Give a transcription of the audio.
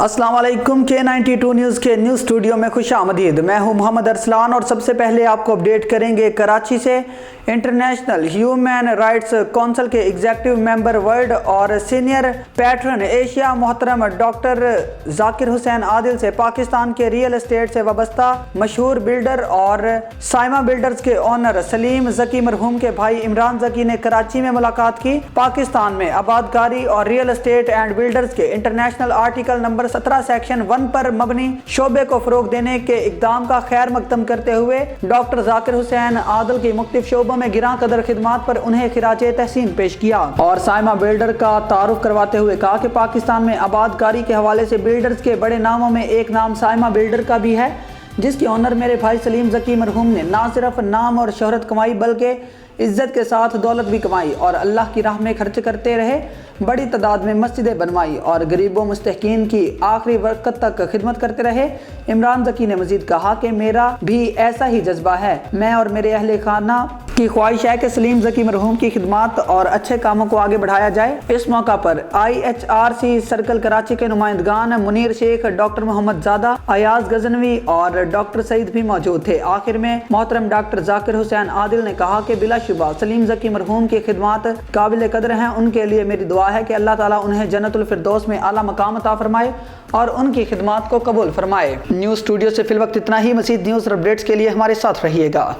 अस्सलाम वालेकुम K92 news के न्यूज़ स्टूडियो में खुश आमदीद। मैं हूं मोहम्मद अरसलान और सबसे पहले आपको अपडेट करेंगे कराची से। इंटरनेशनल ह्यूमन राइट्स काउंसिल के एग्जीक्यूटिव मेंबर वर्ल्ड और सीनियर पैट्रन एशिया मोहतरम डॉक्टर जाकिर हुसैन आदिल से पाकिस्तान के रियल एस्टेट से वाबस्ता मशहूर बिल्डर और साइमा बिल्डर्स के ओनर सलीम जकी मरहूम के भाई इमरान जकी ने कराची में मुलाकात की। पाकिस्तान में आबादकारी और रियल एस्टेट एंड बिल्डर्स के इंटरनेशनल आर्टिकल नंबर 17 सेक्शन 1 पर मबनी शोबे को फरोग देने के इकदाम का खैर मकदम करते हुए डॉक्टर जाकिर हुसैन आदिल की मुख्तलिफ शोबों में गिरां कदर खिदमात पर उन्हें खिराजे तहसीन पेश किया और साइमा बिल्डर का तारुफ करवाते हुए कहा कि पाकिस्तान में आबादकारी के हवाले से बिल्डर्स के बड़े नामों में एक नाम साइमा बिल्डर का भी है, जिसके ऑनर मेरे भाई सलीम जकी मरहूम ने ना सिर्फ नाम और शोहरत कमाई बल्कि इज्जत के साथ दौलत भी कमाई और अल्लाह की राह में खर्च करते रहे। बड़ी तादाद में मस्जिदें बनवाई और गरीबों मुस्तहकीन की आखिरी वक्त तक खिदमत करते रहे। इमरान जकी ने मजीद कहा कि मेरा भी ऐसा ही जज्बा है। मैं और मेरे अहले खाना की ख्वाहिश है कि सलीम जकी मरहूम की खिदमत और अच्छे कामों को आगे बढ़ाया जाए। इस मौका पर IHRC सर्कल कराची के नुमाइंदगान मुनीर शेख, डॉक्टर मोहम्मद ज़ादा, अयाज गजनवी और डॉक्टर सईद भी मौजूद थे। आखिर में मोहतरम डॉक्टर जाकिर हुसैन आदिल ने कहा कि बिलाशुबा सलीम जकी मरहूम की खिदमत काबिल कदर हैं। उनके लिए मेरी दुआ है कि अल्लाह ताला उन्हें जन्नतुल फिरदौस में आला मकाम अता फरमाए और उनकी खिदमत को कबूल फरमाए। न्यूज़ स्टूडियो से फिल वक्त इतना ही। मज़ीद न्यूज़ और अपडेट्स के लिए हमारे साथ रहिएगा।